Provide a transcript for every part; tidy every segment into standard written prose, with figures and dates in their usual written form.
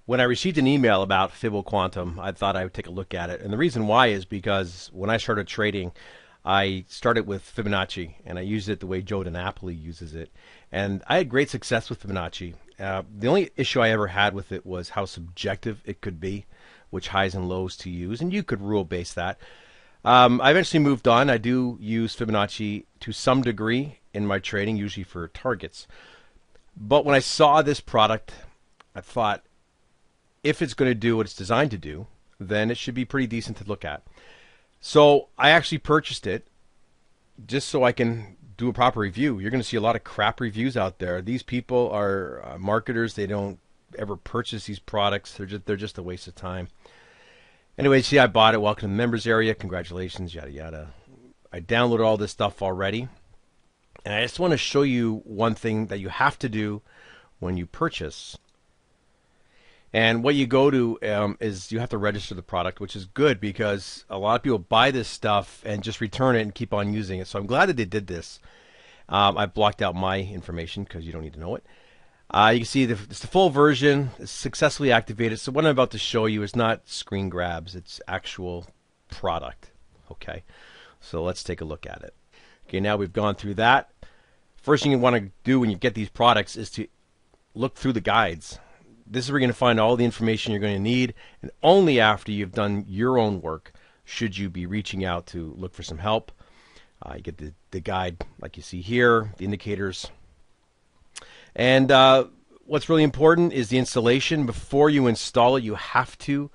When I received an email about Fibo Quantum, I thought I would take a look at it. And the reason why is because when I started trading, I started with Fibonacci, and I used it the way Joe DiNapoli uses it. And I had great success with Fibonacci. The only issue I ever had with it was how subjective it could be, which highs and lows to use, and you could rule base that. I eventually moved on. I do use Fibonacci to some degree in my trading, usually for targets. But when I saw this product, I thought, if it's going to do what it's designed to do, then it should be pretty decent to look at. So I actually purchased it just so I can do a proper review. You're going to see a lot of crap reviews out there. These people are marketers. They don't ever purchase these products. They're just a waste of time. Anyway, see, I bought it. Welcome to the members area. Congratulations, yada, yada. I downloaded all this stuff already. And I just want to show you one thing that you have to do when you purchase. And what you go to is you have to register the product, which is good because a lot of people buy this stuff and just return it and keep on using it. So I'm glad that they did this. I blocked out my information because you don't need to know it. You can see it's the full version. It's successfully activated. So what I'm about to show you is not screen grabs. It's actual product. Okay, so let's take a look at it. Okay, now we've gone through that. First thing you want to do when you get these products is to look through the guides. This is where you're going to find all the information you're going to need, and only after you've done your own work should you be reaching out to look for some help. You get the guide like you see here, the indicators. And what's really important is the installation. Before you install it, you have to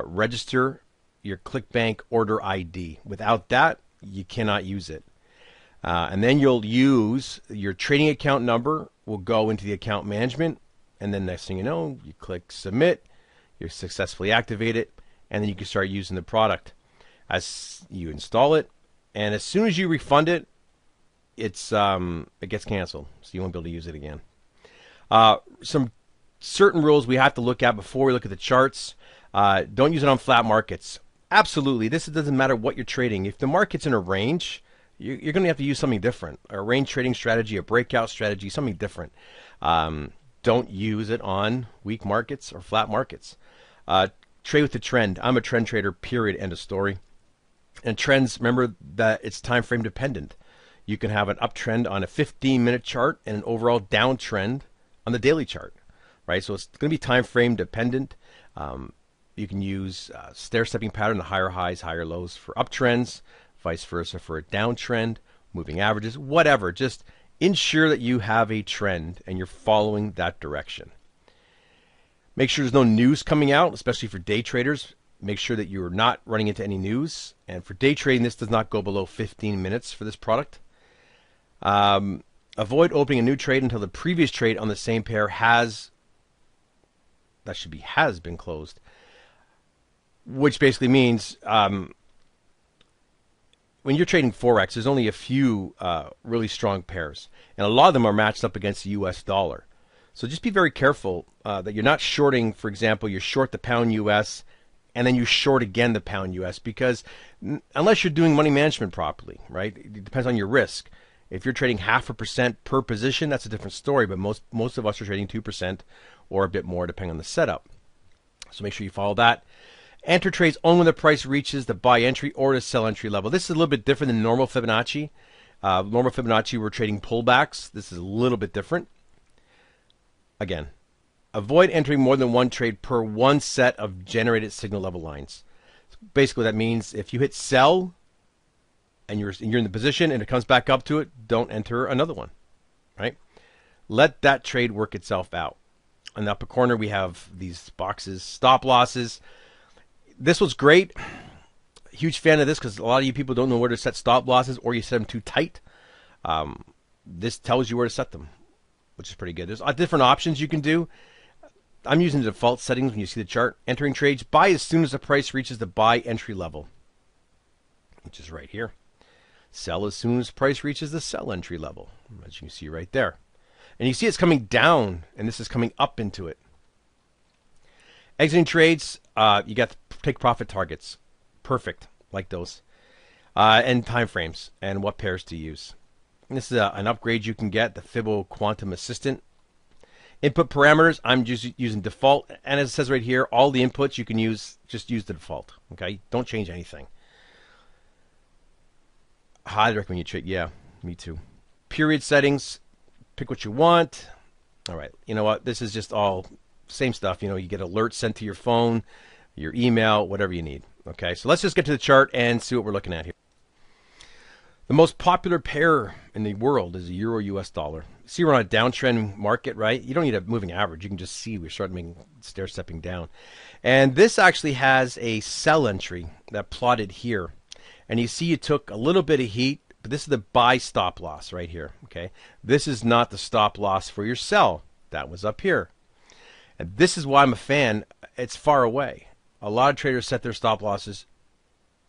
register your ClickBank order ID. Without that, you cannot use it. And then you'll use your trading account number will go into the account management. And then next thing you know, you click submit, you're successfully activated, and then you can start using the product. As you install it, and as soon as you refund it, it gets canceled, so you won't be able to use it again. Some certain rules we have to look at before we look at the charts. Don't use it on flat markets. Absolutely, this doesn't matter what you're trading. If the market's in a range, you're going to have to use something different. A range trading strategy, a breakout strategy, something different. Don't use it on weak markets or flat markets. Trade with the trend. I'm a trend trader, period, end of story. And trends, remember that it's time frame dependent. You can have an uptrend on a 15-minute chart and an overall downtrend on the daily chart, right? So it's going to be time frame dependent. You can use stair-stepping pattern, the higher highs, higher lows for uptrends, vice versa for a downtrend, moving averages, whatever. Just ensure that you have a trend and you're following that direction. Make sure there's no news coming out, especially for day traders. Make sure that you're not running into any news. And for day trading, this does not go below 15 minutes for this product. Avoid opening a new trade until the previous trade on the same pair has been closed. Which basically means when you're trading Forex, there's only a few really strong pairs. And a lot of them are matched up against the US dollar. So just be very careful that you're not shorting, for example, you short the pound US and then you short again the pound US, because unless you're doing money management properly, right? It depends on your risk. If you're trading 0.5% per position, that's a different story, but most of us are trading 2% or a bit more depending on the setup. So make sure you follow that. Enter trades only when the price reaches the buy entry or the sell entry level. This is a little bit different than normal Fibonacci. Normal Fibonacci, we're trading pullbacks. This is a little bit different. Again, avoid entering more than one trade per one set of generated signal level lines. Basically, that means if you hit sell and you're in the position and it comes back up to it, don't enter another one, right? Let that trade work itself out. In the upper corner, we have these boxes, stop losses. This was great. Huge fan of this because a lot of you people don't know where to set stop losses, or you set them too tight. This tells you where to set them, which is pretty good. There's different options you can do. I'm using the default settings when you see the chart. Entering trades, buy as soon as the price reaches the buy entry level, which is right here. Sell as soon as the price reaches the sell entry level, as you can see right there. And you see it's coming down, and this is coming up into it. Exiting trades, you got take profit targets. Perfect, like those. And time frames, and what pairs to use. And this is an upgrade you can get, the Fibo Quantum Assistant. Input parameters, I'm just using default. And as it says right here, all the inputs you can use, just use the default. Okay, don't change anything. Highly recommend you trade. Yeah, me too. Period settings, pick what you want. All right, you know what? This is just all same stuff. You know, you get alerts sent to your phone, your email, whatever you need. Okay, so let's just get to the chart and see what we're looking at here. The most popular pair in the world is the Euro US dollar. See, we're on a downtrend market, right? You don't need a moving average. You can just see we're starting stair stepping down. And this actually has a sell entry that plotted here. And you see you took a little bit of heat, but this is the buy stop loss right here, okay? This is not the stop loss for your sell. That was up here. And this is why I'm a fan. It's far away. A lot of traders set their stop losses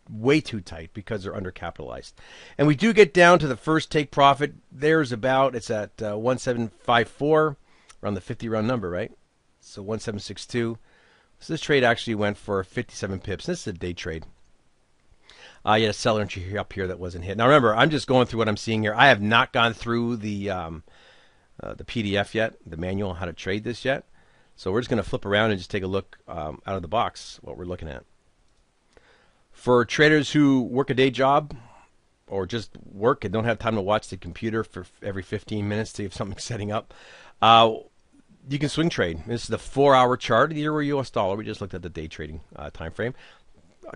way too tight because they're undercapitalized. And we do get down to the first take profit. There's about, it's at 1754, around the 50 round number, right? So 1762. So this trade actually went for 57 pips. This is a day trade. You had a sell entry up here that wasn't hit. Now remember, I'm just going through what I'm seeing here. I have not gone through the PDF yet, the manual on how to trade this yet. So we're just going to flip around and just take a look out of the box what we're looking at. For traders who work a day job or just work and don't have time to watch the computer for every 15 minutes to see if something's setting up, you can swing trade. This is the 4-hour chart of the Euro US dollar. We just looked at the day trading time frame.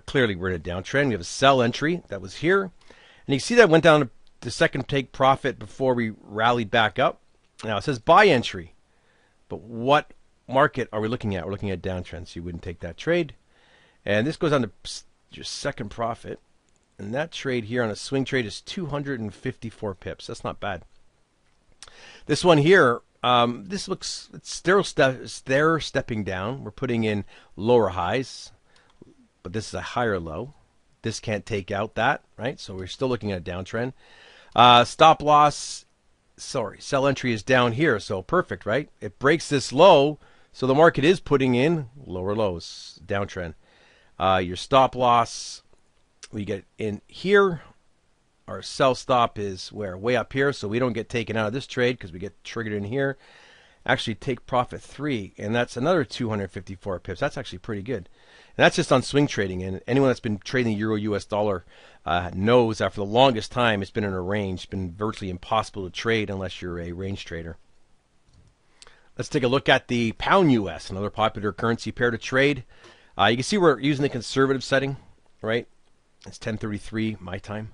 Clearly, we're in a downtrend. We have a sell entry that was here. And you see that went down to the second take profit before we rallied back up. Now, it says buy entry. But what market are we looking at? We're looking at downtrend, so you wouldn't take that trade. And this goes on to your second profit. And that trade here on a swing trade is 254 pips. That's not bad. This one here, this looks, it's stair stepping down. We're putting in lower highs. But this is a higher low. This can't take out that, right? So we're still looking at a downtrend. Stop loss, sell entry is down here. So perfect, right? It breaks this low. So the market is putting in lower lows, downtrend. Your stop loss, we get in here. Our sell stop is where? Way up here. So we don't get taken out of this trade because we get triggered in here. Actually take profit 3. And that's another 254 pips. That's actually pretty good. And that's just on swing trading. And anyone that's been trading the Euro US dollar knows that for the longest time it's been in a range. It's been virtually impossible to trade unless you're a range trader. Let's take a look at the pound US, another popular currency pair to trade. You can see we're using the conservative setting, right? It's 10:33 my time.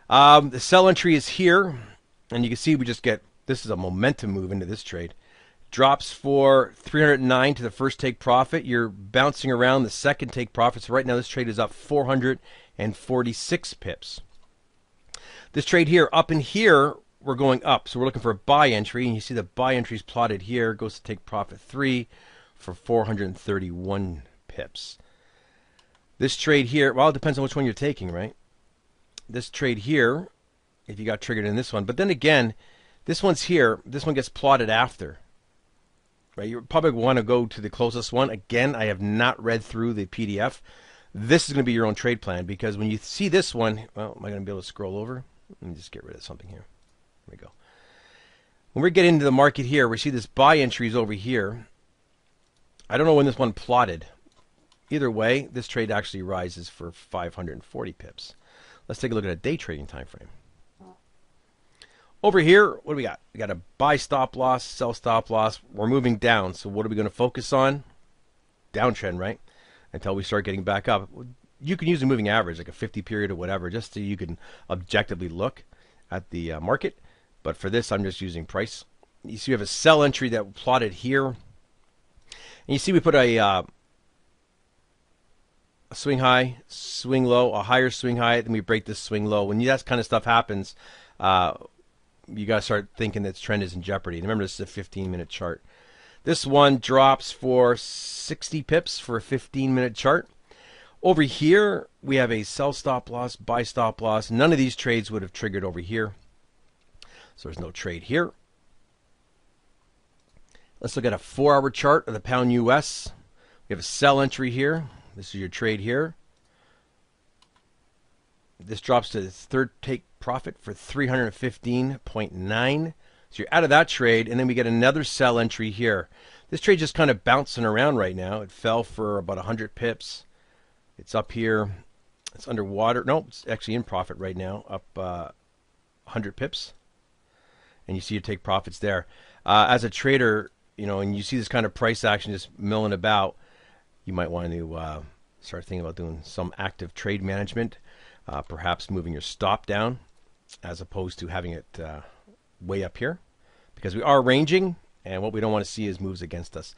The sell entry is here. And you can see we just get, this is a momentum move into this trade. Drops for 309 to the first take profit. You're bouncing around the second take profit. So right now this trade is up 446 pips. This trade here, up in here, we're going up. So we're looking for a buy entry. And you see the buy entry is plotted here. Goes to take profit 3 for 431 pips. This trade here, well, it depends on which one you're taking, right? This trade here, if you got triggered in this one. But then again, this one's here. This one gets plotted after. Right, you probably want to go to the closest one. Again, I have not read through the PDF. This is going to be your own trade plan because when you see this one, well, am I going to be able to scroll over? Let me just get rid of something here. There we go. When we get into the market here, we see this buy entries over here. I don't know when this one plotted. Either way, this trade actually rises for 540 pips. Let's take a look at a day trading time frame. Over here, what do we got? We got a buy stop loss, sell stop loss. We're moving down. So what are we going to focus on? Downtrend, right? Until we start getting back up. You can use a moving average, like a 50 period or whatever, just so you can objectively look at the market. But for this, I'm just using price. You see we have a sell entry that plotted here. And you see we put a swing high, swing low, a higher swing high, then we break this swing low. When that kind of stuff happens, you got to start thinking that this trend is in jeopardy. And remember, this is a 15-minute chart. This one drops for 60 pips for a 15-minute chart. Over here, we have a sell stop loss, buy stop loss. None of these trades would have triggered over here. So there's no trade here. Let's look at a 4-hour chart of the pound US. We have a sell entry here. This is your trade here. This drops to the third take profit for 315.9. So you're out of that trade, and then we get another sell entry here. This trade just kind of bouncing around right now. It fell for about 100 pips. It's up here. It's underwater. No, it's actually in profit right now, up 100 pips. And you see you take profits there. As a trader, and you see this kind of price action just milling about, you might want to start thinking about doing some active trade management, perhaps moving your stop down as opposed to having it way up here, because we are ranging, and what we don't want to see is moves against us.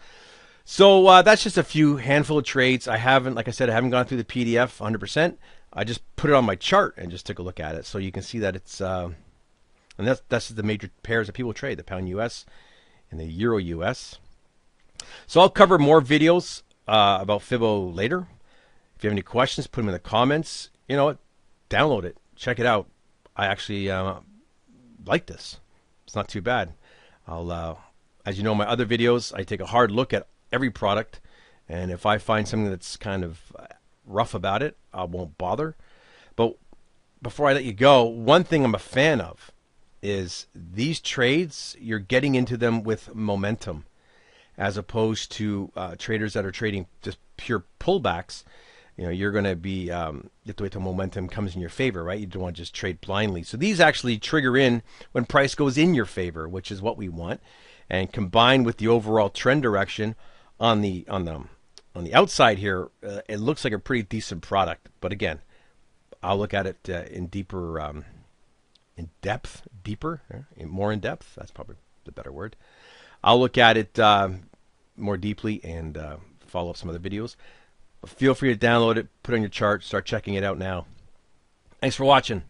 So that's just a few handful of trades. I haven't, like I said, I haven't gone through the PDF 100%. I just put it on my chart and just took a look at it, so you can see that it's and that's the major pairs that people trade: the pound US and the euro US. So I'll cover more videos about Fibo later. If you have any questions, put them in the comments. You know what? Download it, check it out. I actually like this. It's not too bad. As you know, my other videos, I take a hard look at every product, and if I find something that's kind of rough about it, I won't bother. But before I let you go, one thing I'm a fan of is these trades, you're getting into them with momentum, as opposed to traders that are trading just pure pullbacks. You're going to be, you have to wait till momentum comes in your favor, right? You don't want to just trade blindly. So these actually trigger in when price goes in your favor, which is what we want. And combined with the overall trend direction on the outside here, it looks like a pretty decent product. But again, I'll look at it more in depth. That's probably the better word. I'll look at it more deeply and follow up some other videos. But feel free to download it, put it on your chart, start checking it out now. Thanks for watching.